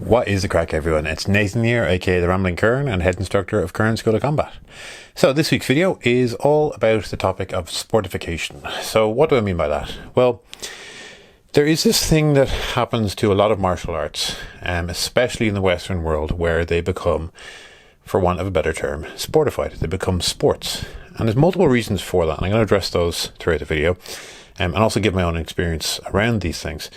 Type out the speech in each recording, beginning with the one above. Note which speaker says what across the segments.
Speaker 1: What is the crack, everyone? It's Nathan here, aka the Rambling Kern, and head instructor of Kern School of Combat. So this week's video is all about the topic of sportification. So what do I mean by that? Well, there is this thing that happens to a lot of martial arts, especially in the Western world, where they become, for want of a better term, sportified. They become sports. And there's multiple reasons for that, and I'm going to address those throughout the video, and also give my own experience around these things.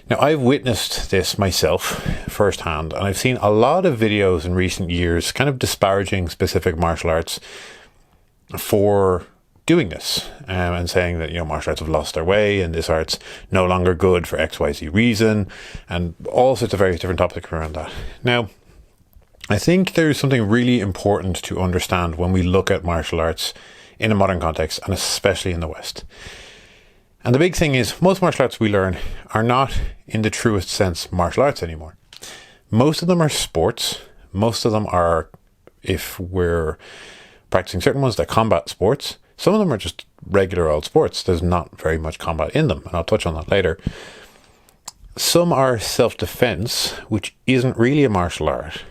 Speaker 1: Now, I've witnessed this myself firsthand, and I've seen a lot of videos in recent years kind of disparaging specific martial arts for doing this, and saying that, martial arts have lost their way and this art's no longer good for XYZ reason, and all sorts of various different topics around that. Now, I think there's something really important to understand when we look at martial arts in a modern context, and especially in the West. And the big thing is, most martial arts we learn are not, in the truest sense, martial arts anymore. Most of them are sports. Most of them are, if we're practicing certain ones, they're combat sports. Some of them are just regular old sports. There's not very much combat in them, and I'll touch on that later. Some are self-defense, which isn't really a martial art.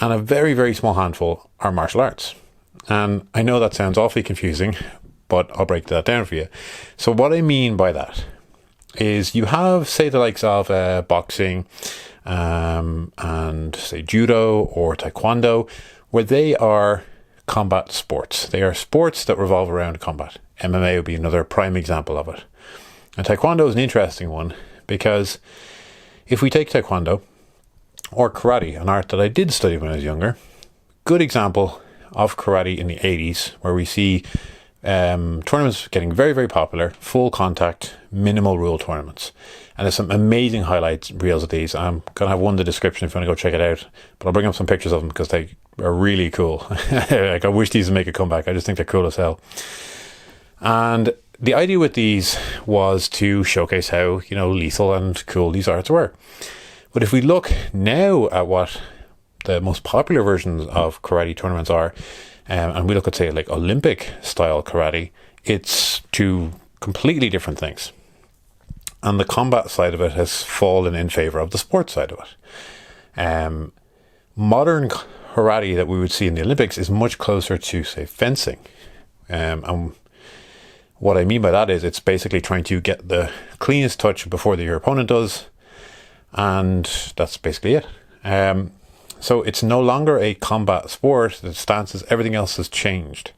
Speaker 1: And a very, very small handful are martial arts. And I know that sounds awfully confusing, but I'll break that down for you. So what I mean by that is you have, say, the likes of boxing and, say, judo or taekwondo, where they are combat sports. They are sports that revolve around combat. MMA would be another prime example of it. And taekwondo is an interesting one, because if we take taekwondo or karate, an art that I did study when I was younger, good example of karate in the 80s, where we see tournaments getting very, very popular, full contact, minimal rule tournaments. And there's some amazing highlights reels of these. I'm going to have one in the description if you want to go check it out, but I'll bring up some pictures of them because they are really cool. Like, I wish these would make a comeback. I just think they're cool as hell. And the idea with these was to showcase how, lethal and cool these arts were. But if we look now at what the most popular versions of karate tournaments are, and we look at, say, like Olympic style karate, it's two completely different things. And the combat side of it has fallen in favor of the sports side of it. Modern karate that we would see in the Olympics is much closer to, say, fencing. And what I mean by that is it's basically trying to get the cleanest touch before your opponent does. And that's basically it. So it's no longer a combat sport. The stances, everything else has changed.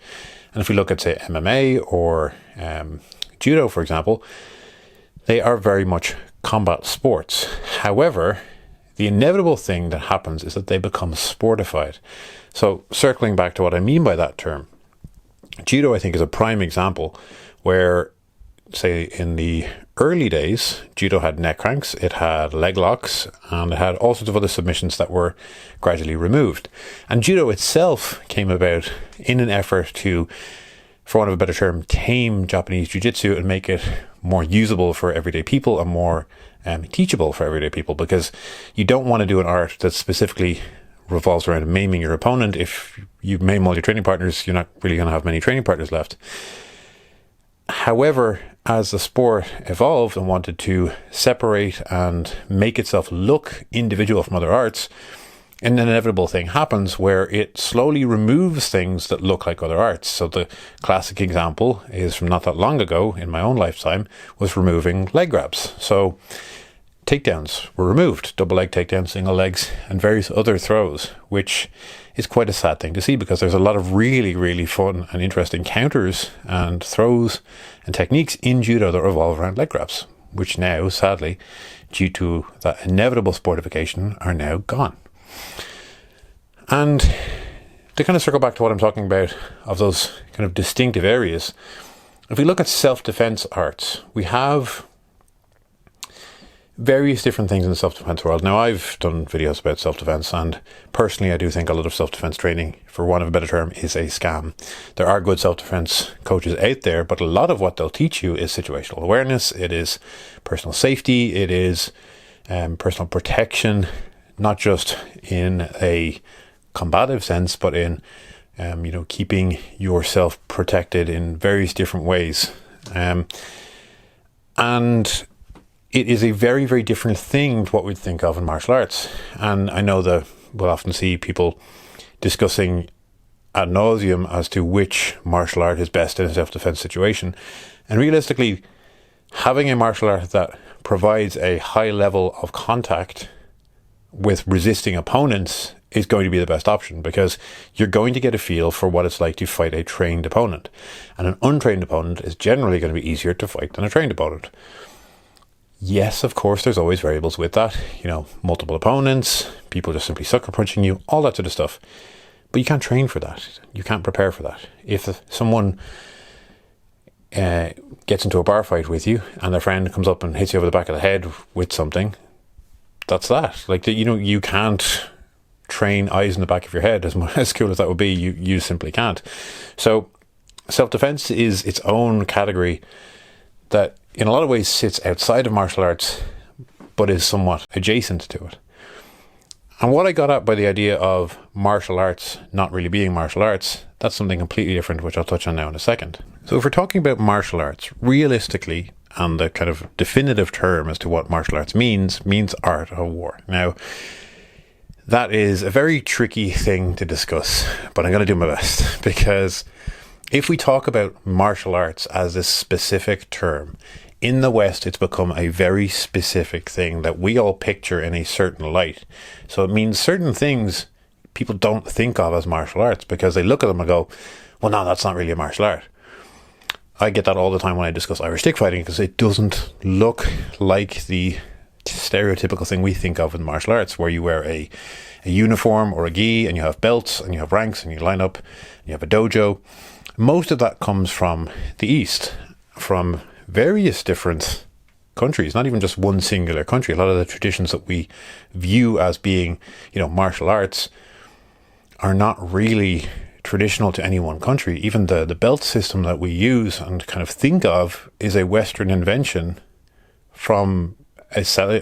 Speaker 1: And if we look at, say, MMA or judo, for example, they are very much combat sports. However, the inevitable thing that happens is that they become sportified. So circling back to what I mean by that term, judo, I think, is a prime example where, say, in the early days, judo had neck cranks, it had leg locks, and it had all sorts of other submissions that were gradually removed. And judo itself came about in an effort to, for want of a better term, tame Japanese jiu-jitsu and make it more usable for everyday people and more teachable for everyday people, because you don't want to do an art that specifically revolves around maiming your opponent. If you maim all your training partners, you're not really going to have many training partners left. However, as the sport evolved and wanted to separate and make itself look individual from other arts, an inevitable thing happens where it slowly removes things that look like other arts. So the classic example is from not that long ago in my own lifetime was removing leg grabs. So takedowns were removed, double leg takedowns, single legs, and various other throws, which is quite a sad thing to see, because there's a lot of really, really fun and interesting counters and throws and techniques in judo that revolve around leg grabs, which now, sadly, due to that inevitable sportification, are now gone. And to kind of circle back to what I'm talking about of those kind of distinctive areas, if we look at self-defense arts, we have various different things in the self-defense world. Now, I've done videos about self-defense, and personally I do think a lot of self-defense training, for want of a better term, is a scam. There are good self-defense coaches out there, but a lot of what they'll teach you is situational awareness, it is personal safety, it is personal protection, not just in a combative sense, but in keeping yourself protected in various different ways. And it is a very, very different thing to what we'd think of in martial arts. And I know that we'll often see people discussing ad nauseum as to which martial art is best in a self-defense situation. And realistically, having a martial art that provides a high level of contact with resisting opponents is going to be the best option, because you're going to get a feel for what it's like to fight a trained opponent. And an untrained opponent is generally going to be easier to fight than a trained opponent. Yes, of course, there's always variables with that. Multiple opponents, people just simply sucker punching you, all that sort of stuff. But you can't train for that. You can't prepare for that. If someone gets into a bar fight with you and their friend comes up and hits you over the back of the head with something, that's that. You can't train eyes in the back of your head, as cool as that would be. You simply can't. So self-defense is its own category that in a lot of ways sits outside of martial arts, but is somewhat adjacent to it. And what I got at by the idea of martial arts not really being martial arts, that's something completely different, which I'll touch on now in a second. So if we're talking about martial arts, realistically, and the kind of definitive term as to what martial arts means art of war. Now, that is a very tricky thing to discuss, but I'm going to do my best, because if we talk about martial arts as a specific term, in the West, it's become a very specific thing that we all picture in a certain light. So it means certain things people don't think of as martial arts because they look at them and go, well, no, that's not really a martial art. I get that all the time when I discuss Irish stick fighting, because it doesn't look like the stereotypical thing we think of in martial arts, where you wear a uniform or a gi and you have belts and you have ranks and you line up and you have a dojo. Most of that comes from the East, from various different countries, not even just one singular country. A lot of the traditions that we view as being, martial arts are not really traditional to any one country. Even the belt system that we use and kind of think of is a Western invention from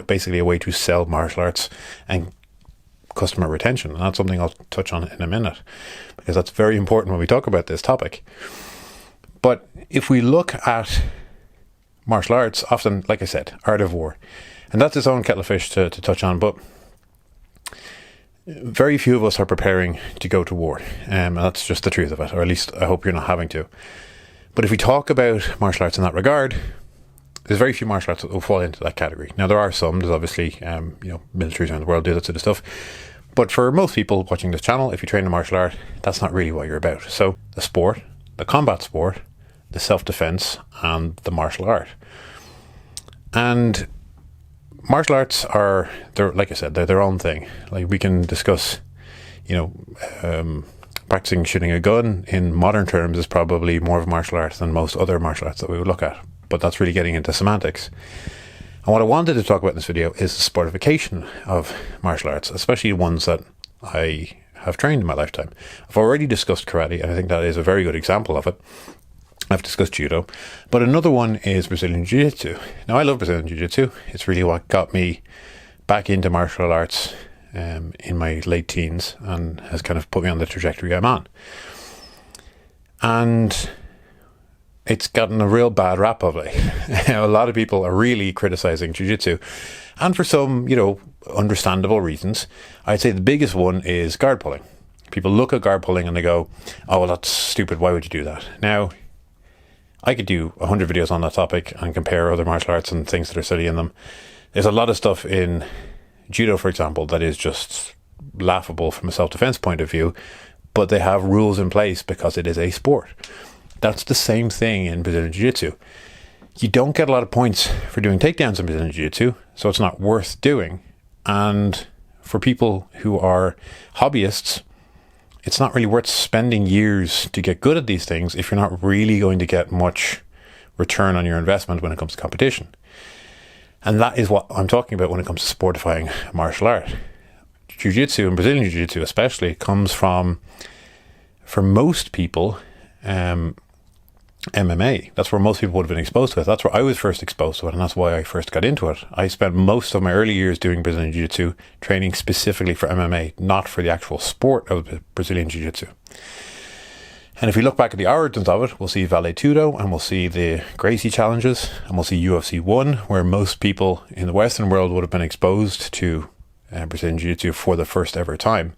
Speaker 1: basically a way to sell martial arts and customer retention. And that's something I'll touch on in a minute, because that's very important when we talk about this topic. But if we look at martial arts, often, like I said, art of war. And that's its own kettle of fish to touch on, but very few of us are preparing to go to war. And that's just the truth of it, or at least I hope you're not having to. But if we talk about martial arts in that regard, there's very few martial arts that will fall into that category. Now, there are some. There's obviously, militaries around the world do that sort of stuff. But for most people watching this channel, if you train in martial art, that's not really what you're about. So the sport, the combat sport, the self-defense, and the martial art. And martial arts they're like I said, they're their own thing. Like, we can discuss, practicing shooting a gun in modern terms is probably more of a martial art than most other martial arts that we would look at. But that's really getting into semantics. And what I wanted to talk about in this video is the sportification of martial arts, especially ones that I have trained in my lifetime. I've already discussed karate, and I think that is a very good example of it. I've discussed judo, but another one is Brazilian Jiu-Jitsu. Now, I love Brazilian Jiu-Jitsu. It's really what got me back into martial arts in my late teens and has kind of put me on the trajectory I'm on. And it's gotten a real bad rap of late. A lot of people are really criticizing Jiu-Jitsu, and for some, understandable reasons. I'd say the biggest one is guard pulling. People look at guard pulling and they go, oh, well, that's stupid. Why would you do that? Now, I could do 100 videos on that topic and compare other martial arts and things that are silly in them. There's a lot of stuff in judo, for example, that is just laughable from a self-defense point of view, but they have rules in place because it is a sport. That's the same thing in Brazilian Jiu-Jitsu. You don't get a lot of points for doing takedowns in Brazilian Jiu-Jitsu, so it's not worth doing. And for people who are hobbyists, it's not really worth spending years to get good at these things if you're not really going to get much return on your investment when it comes to competition. And that is what I'm talking about when it comes to sportifying martial art. Jiu-Jitsu, and Brazilian Jiu-Jitsu especially, comes from, for most people, MMA. That's where most people would have been exposed to it. That's where I was first exposed to it, and that's why I first got into it. I spent most of my early years doing Brazilian Jiu-Jitsu, training specifically for MMA, not for the actual sport of Brazilian Jiu-Jitsu. And if we look back at the origins of it, we'll see Vale-Tudo, and we'll see the Gracie challenges, and we'll see UFC 1, where most people in the Western world would have been exposed to Brazilian Jiu-Jitsu for the first ever time.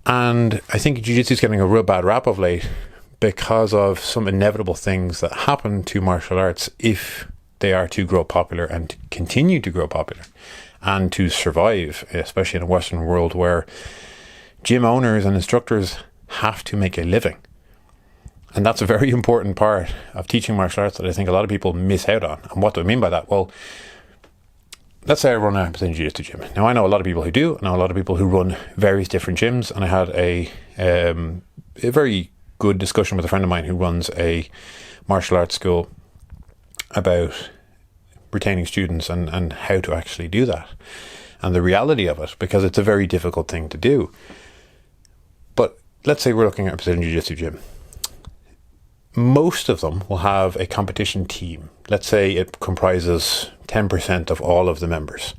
Speaker 1: And I think Jiu-Jitsu is getting a real bad rap of late because of some inevitable things that happen to martial arts if they are to grow popular and to continue to grow popular and to survive, especially in a Western world where gym owners and instructors have to make a living. And that's a very important part of teaching martial arts that I think a lot of people miss out on. And what do I mean by that? Well, let's say I run a Brazilian Jiu-Jitsu gym. Now, I know a lot of people who do. I know a lot of people who run various different gyms. And I had a very good discussion with a friend of mine who runs a martial arts school about retaining students and how to actually do that. And the reality of it, because it's a very difficult thing to do. But let's say we're looking at a Brazilian Jiu-Jitsu gym. Most of them will have a competition team. Let's say it comprises 10% of all of the members.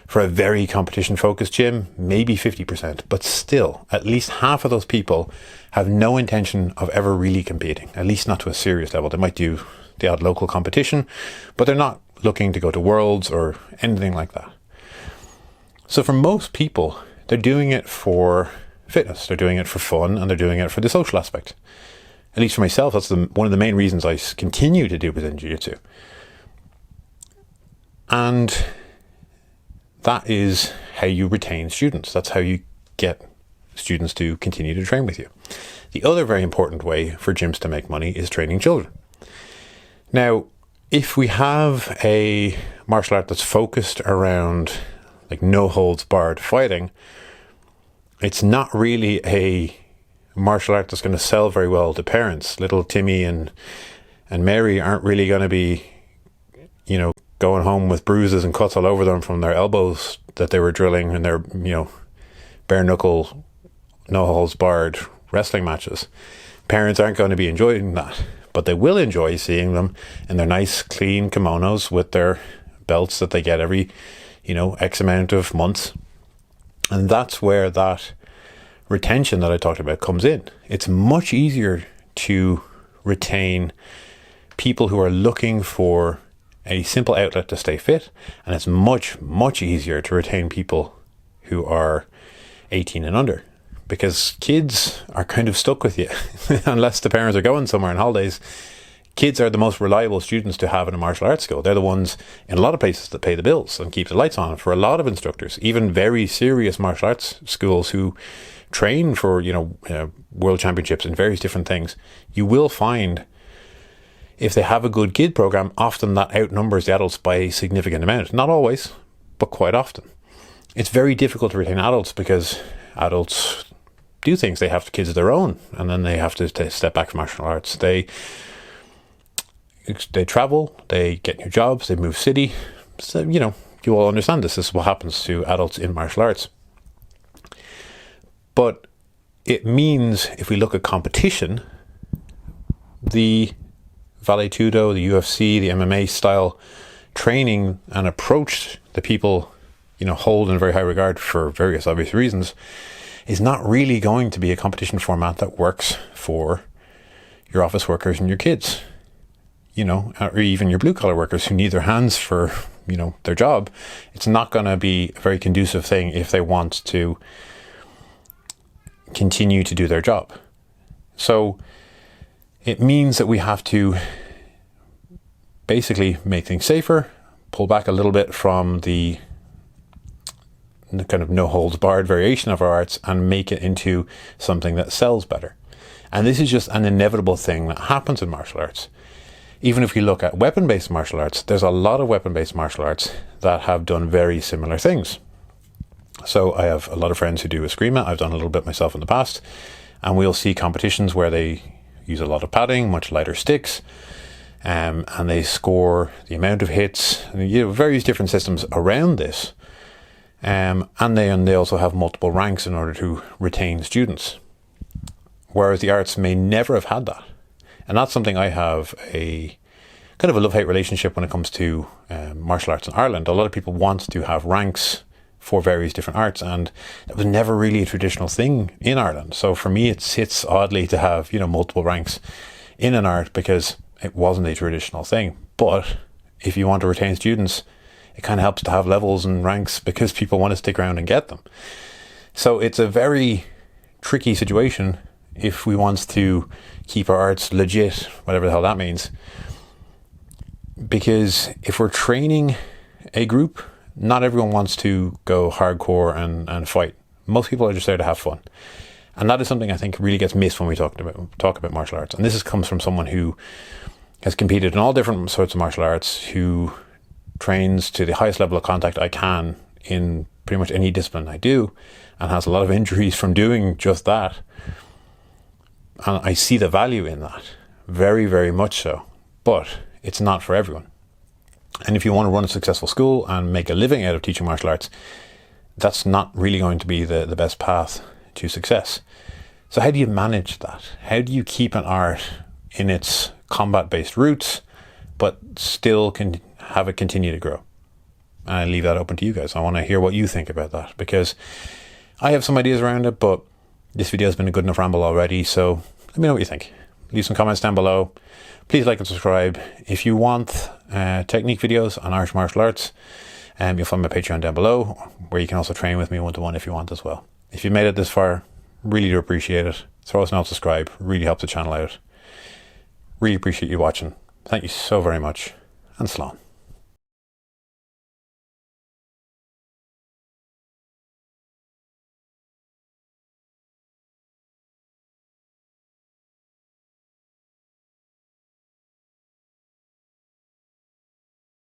Speaker 1: For a very competition-focused gym, maybe 50%. But still, at least half of those people have no intention of ever really competing, at least not to a serious level. They might do the odd local competition, but they're not looking to go to Worlds or anything like that. So for most people, they're doing it for fitness, they're doing it for fun, and they're doing it for the social aspect. At least for myself, that's one of the main reasons I continue to do Brazilian Jiu-Jitsu. And that is how you retain students. That's how you get students to continue to train with you. The other very important way for gyms to make money is training children. Now, if we have a martial art that's focused around like no holds barred fighting, it's not really a martial art that's going to sell very well to parents. Little Timmy and Mary aren't really going to be, going home with bruises and cuts all over them from their elbows that they were drilling in their, bare knuckle, no holds barred wrestling matches. Parents aren't going to be enjoying that, but they will enjoy seeing them in their nice clean kimonos with their belts that they get every, X amount of months. And that's where that retention that I talked about comes in. It's much easier to retain people who are looking for a simple outlet to stay fit, and it's much, much easier to retain people who are 18 and under, because kids are kind of stuck with you unless the parents are going somewhere on holidays. Kids are the most reliable students to have in a martial arts school. They're the ones in a lot of places that pay the bills and keep the lights on for a lot of instructors, even very serious martial arts schools who train for world championships and various different things. You will find, if they have a good kid program, often that outnumbers the adults by a significant amount. Not always, but quite often. It's very difficult to retain adults because adults do things. They have kids of their own, and then they have to step back from martial arts. They travel, they get new jobs, they move city. So, you all understand this. This is what happens to adults in martial arts. But it means, if we look at competition, the Vale-Tudo, the UFC, the MMA style training and approach that people, hold in very high regard for various obvious reasons, is not really going to be a competition format that works for your office workers and your kids, or even your blue collar workers who need their hands for, their job. It's not going to be a very conducive thing if they want to continue to do their job. So it means that we have to basically make things safer, pull back a little bit from the kind of no holds barred variation of our arts, and make it into something that sells better. And this is just an inevitable thing that happens in martial arts. Even if we look at weapon-based martial arts, there's a lot of weapon-based martial arts that have done very similar things. So I have a lot of friends who do eskrima. I've done a little bit myself in the past, and we'll see competitions where they use a lot of padding, much lighter sticks, and they score the amount of hits, various different systems around this. And they also have multiple ranks in order to retain students, whereas the arts may never have had that. And that's something I have a kind of a love-hate relationship when it comes to martial arts in Ireland. A lot of people want to have ranks for various different arts, and it was never really a traditional thing in Ireland. So for me, it sits oddly to have, multiple ranks in an art because it wasn't a traditional thing. But if you want to retain students, it kind of helps to have levels and ranks because people want to stick around and get them. So it's a very tricky situation if we want to keep our arts legit, whatever the hell that means. Because if we're training a group, not everyone wants to go hardcore and fight. Most people are just there to have fun. And that is something I think really gets missed when we talk about martial arts. And this comes from someone who has competed in all different sorts of martial arts, who trains to the highest level of contact I can in pretty much any discipline I do, and has a lot of injuries from doing just that. And I see the value in that, very, very much so. But it's not for everyone. And if you want to run a successful school and make a living out of teaching martial arts, that's not really going to be the best path to success. So how do you manage that? How do you keep an art in its combat-based roots, but still can have it continue to grow? And I leave that open to you guys. I want to hear what you think about that, because I have some ideas around it, but this video has been a good enough ramble already. So let me know what you think. Leave some comments down below. Please like and subscribe. If you want technique videos on Irish martial arts, you'll find my Patreon down below, where you can also train with me one-to-one if you want as well. If you made it this far, really do appreciate it. Throw us a note, subscribe. Really helps the channel out. Really appreciate you watching. Thank you so very much, and slán.